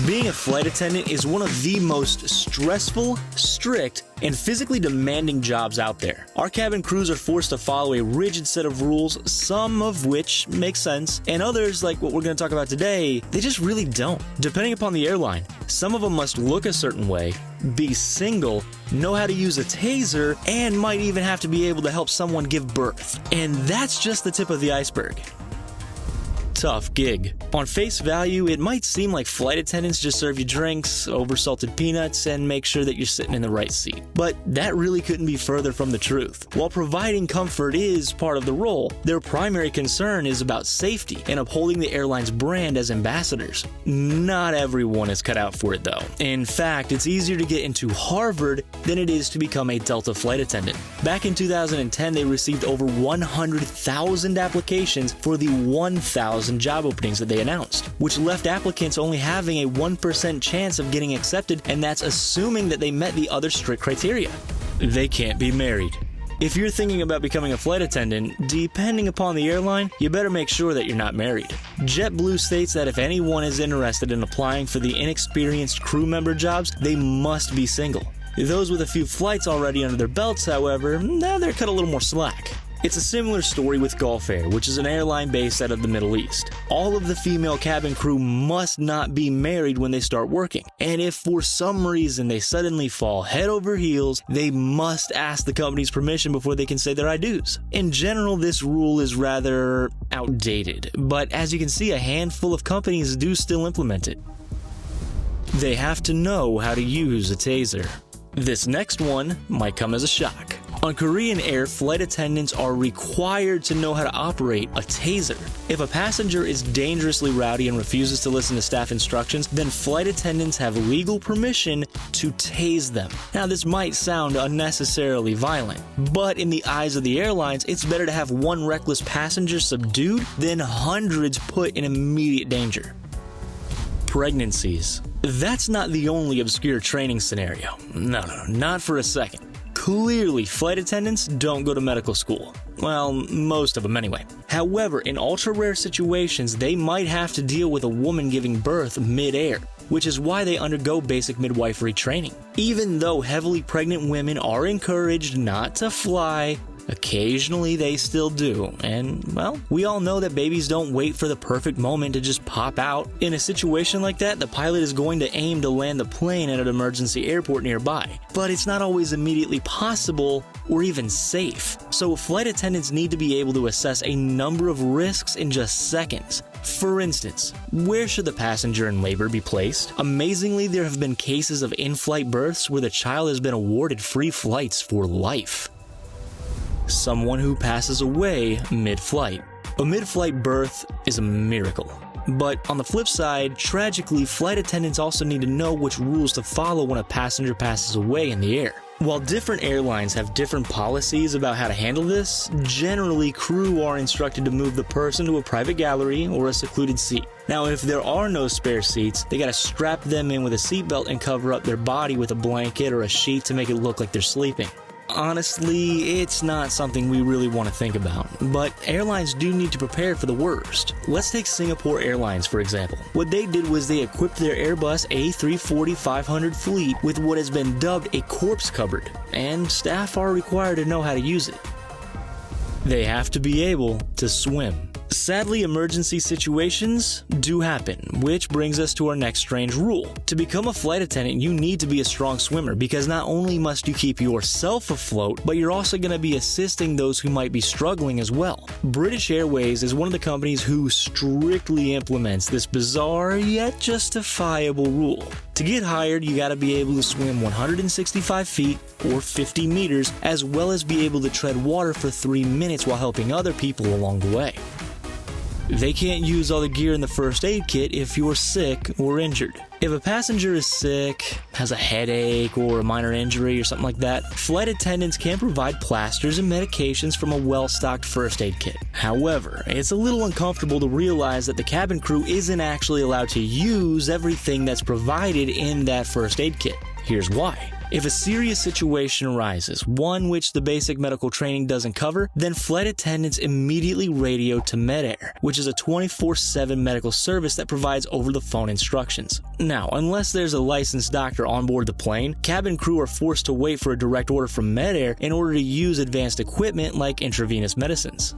Being a flight attendant is one of the most stressful, strict, and physically demanding jobs out there. Our cabin crews are forced to follow a rigid set of rules, some of which make sense, and others, like what we're going to talk about today, they just really don't. Depending upon the airline, some of them must look a certain way, be single, know how to use a taser, and might even have to be able to help someone give birth. And that's just the tip of the iceberg. Tough gig. On face value, it might seem like flight attendants just serve you drinks, over-salted peanuts, and make sure that you're sitting in the right seat. But that really couldn't be further from the truth. While providing comfort is part of the role, their primary concern is about safety and upholding the airline's brand as ambassadors. Not everyone is cut out for it though. In fact, it's easier to get into Harvard than it is to become a Delta flight attendant. Back in 2010, they received over 100,000 applications for the 1,000 job openings that they announced, which left applicants only having a 1% chance of getting accepted, and that's assuming that they met the other strict criteria. They can't be married. If you're thinking about becoming a flight attendant, depending upon the airline, you better make sure that you're not married. JetBlue states that if anyone is interested in applying for the inexperienced crew member jobs, they must be single. Those with a few flights already under their belts, however, they're cut a little more slack. It's a similar story with Gulf Air, which is an airline based out of the Middle East. All of the female cabin crew must not be married when they start working, and if for some reason they suddenly fall head over heels, they must ask the company's permission before they can say their I do's. In general, this rule is rather outdated, but as you can see, a handful of companies do still implement it. They have to know how to use a taser. This next one might come as a shock. On Korean Air, flight attendants are required to know how to operate a taser. If a passenger is dangerously rowdy and refuses to listen to staff instructions, then flight attendants have legal permission to tase them. Now, this might sound unnecessarily violent, but in the eyes of the airlines, it's better to have one reckless passenger subdued than hundreds put in immediate danger. Pregnancies. That's not the only obscure training scenario. No, not for a second. Clearly, flight attendants don't go to medical school. Well, most of them anyway. However, in ultra-rare situations, they might have to deal with a woman giving birth mid-air, which is why they undergo basic midwifery training. Even though heavily pregnant women are encouraged not to fly, occasionally they still do, and well, we all know that babies don't wait for the perfect moment to just pop out. In a situation like that, the pilot is going to aim to land the plane at an emergency airport nearby, but it's not always immediately possible or even safe. So flight attendants need to be able to assess a number of risks in just seconds. For instance, where should the passenger in labor be placed? Amazingly, there have been cases of in-flight births where the child has been awarded free flights for life. Someone who passes away mid-flight. A mid-flight birth is a miracle. But on the flip side, tragically, flight attendants also need to know which rules to follow when a passenger passes away in the air. While different airlines have different policies about how to handle this, generally crew are instructed to move the person to a private gallery or a secluded seat. Now, if there are no spare seats, they gotta strap them in with a seatbelt and cover up their body with a blanket or a sheet to make it look like they're sleeping. Honestly, it's not something we really want to think about, but airlines do need to prepare for the worst. Let's take Singapore Airlines, for example. What they did was they equipped their Airbus A340-500 fleet with what has been dubbed a corpse cupboard, and staff are required to know how to use it. They have to be able to swim. Sadly, emergency situations do happen, which brings us to our next strange rule. To become a flight attendant, you need to be a strong swimmer because not only must you keep yourself afloat, but you're also going to be assisting those who might be struggling as well. British Airways is one of the companies who strictly implements this bizarre yet justifiable rule. To get hired, you gotta be able to swim 165 feet or 50 meters, as well as be able to tread water for 3 minutes while helping other people along the way. They can't use all the gear in the first aid kit if you're sick or injured. If a passenger is sick, has a headache, or a minor injury or something like that, flight attendants can provide plasters and medications from a well-stocked first aid kit. However, it's a little uncomfortable to realize that the cabin crew isn't actually allowed to use everything that's provided in that first aid kit. Here's why. If a serious situation arises, one which the basic medical training doesn't cover, then flight attendants immediately radio to Med-Air, which is a 24/7 medical service that provides over-the-phone instructions. Now, unless there's a licensed doctor on board the plane, cabin crew are forced to wait for a direct order from Med-Air in order to use advanced equipment like intravenous medicines.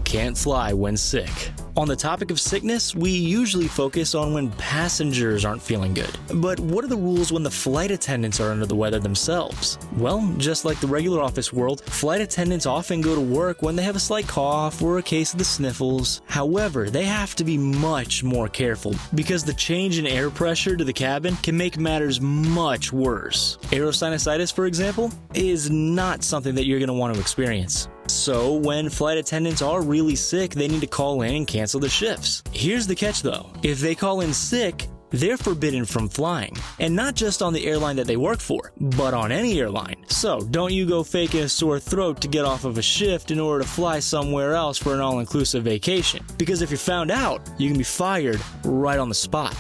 Can't fly when sick. On the topic of sickness, we usually focus on when passengers aren't feeling good. But what are the rules when the flight attendants are under the weather themselves? Well, just like the regular office world, flight attendants often go to work when they have a slight cough or a case of the sniffles. However, they have to be much more careful because the change in air pressure to the cabin can make matters much worse. Aerosinusitis, for example, is not something that you're going to want to experience. So, when flight attendants are really sick, they need to call in and cancel their shifts. Here's the catch though. If they call in sick, they're forbidden from flying. And not just on the airline that they work for, but on any airline. So, don't you go faking a sore throat to get off of a shift in order to fly somewhere else for an all-inclusive vacation. Because if you're found out, you can be fired right on the spot.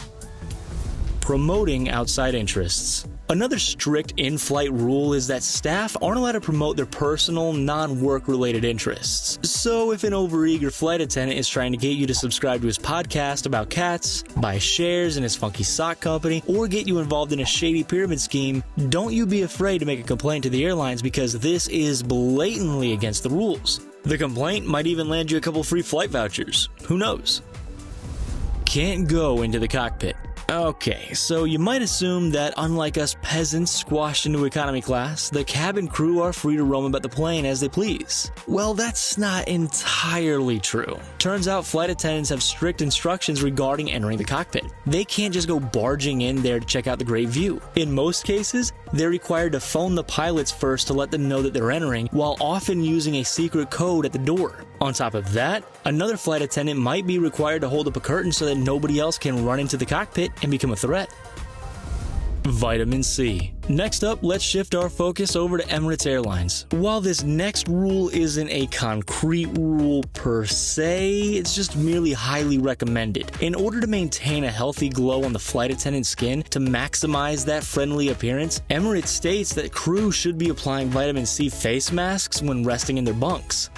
Promoting outside interests. Another strict in-flight rule is that staff aren't allowed to promote their personal, non-work related interests. So if an overeager flight attendant is trying to get you to subscribe to his podcast about cats, buy shares in his funky sock company, or get you involved in a shady pyramid scheme, don't you be afraid to make a complaint to the airlines because this is blatantly against the rules. The complaint might even land you a couple free flight vouchers. Who knows? Can't go into the cockpit. Okay, so you might assume that unlike us peasants squashed into economy class, the cabin crew are free to roam about the plane as they please. Well, that's not entirely true. Turns out flight attendants have strict instructions regarding entering the cockpit. They can't just go barging in there to check out the great view. In most cases, they're required to phone the pilots first to let them know that they're entering, while often using a secret code at the door. On top of that, another flight attendant might be required to hold up a curtain so that nobody else can run into the cockpit and become a threat. Vitamin C. Next up, let's shift our focus over to Emirates Airlines. While this next rule isn't a concrete rule per se, it's just merely highly recommended. In order to maintain a healthy glow on the flight attendant's skin to maximize that friendly appearance, Emirates states that crew should be applying vitamin C face masks when resting in their bunks.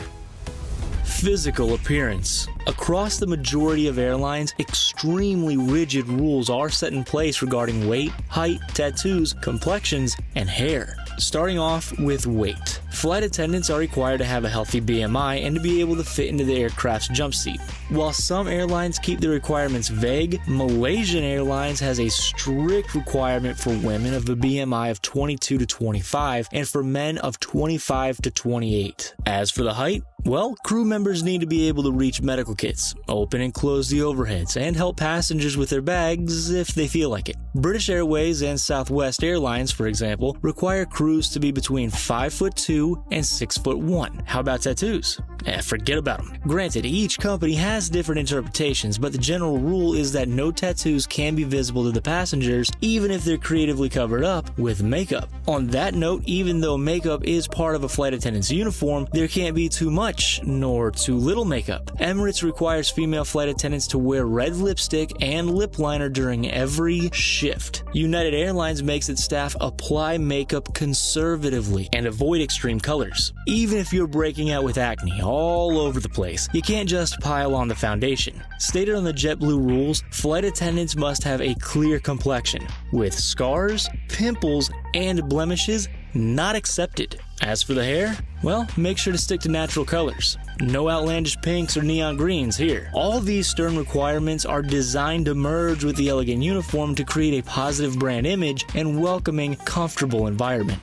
Physical appearance. Across the majority of airlines, extremely rigid rules are set in place regarding weight, height, tattoos, complexions, and hair. Starting off with weight. Flight attendants are required to have a healthy BMI and to be able to fit into the aircraft's jump seat. While some airlines keep the requirements vague, Malaysian Airlines has a strict requirement for women of a BMI of 22 to 25 and for men of 25 to 28. As for the height, well, crew members need to be able to reach medical kits, open and close the overheads, and help passengers with their bags if they feel like it. British Airways and Southwest Airlines, for example, require crews to be between 5'2" and 6'1". How about tattoos? Forget about them. Granted, each company has different interpretations, but the general rule is that no tattoos can be visible to the passengers, even if they're creatively covered up with makeup. On that note, even though makeup is part of a flight attendant's uniform, there can't be too much nor too little makeup. Emirates requires female flight attendants to wear red lipstick and lip liner during every shift. United Airlines makes its staff apply makeup conservatively and avoid extreme colors. Even if you're breaking out with acne all over the place, you can't just pile on the foundation. Stated on the JetBlue rules, flight attendants must have a clear complexion, with scars, pimples, and blemishes not accepted. As for the hair, well, make sure to stick to natural colors. No outlandish pinks or neon greens here. All these stern requirements are designed to merge with the elegant uniform to create a positive brand image and welcoming, comfortable environment.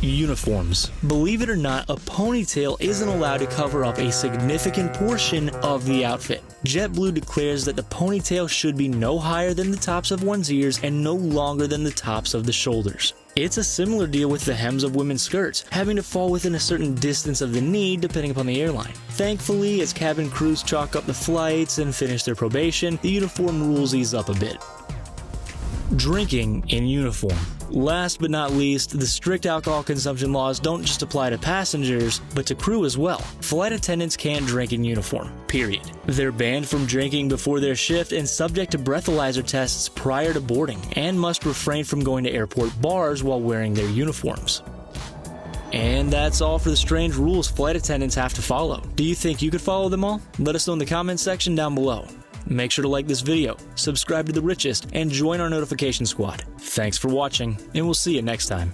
Uniforms. Believe it or not, a ponytail isn't allowed to cover up a significant portion of the outfit. JetBlue declares that the ponytail should be no higher than the tops of one's ears and no longer than the tops of the shoulders. It's a similar deal with the hems of women's skirts, having to fall within a certain distance of the knee depending upon the airline. Thankfully, as cabin crews chalk up the flights and finish their probation, the uniform rules ease up a bit. Drinking in uniform. Last but not least, the strict alcohol consumption laws don't just apply to passengers, but to crew as well. Flight attendants can't drink in uniform, period. They're banned from drinking before their shift and subject to breathalyzer tests prior to boarding, and must refrain from going to airport bars while wearing their uniforms. And that's all for the strange rules flight attendants have to follow. Do you think you could follow them all? Let us know in the comments section down below. Make sure to like this video, subscribe to The Richest, and join our notification squad. Thanks for watching, and we'll see you next time.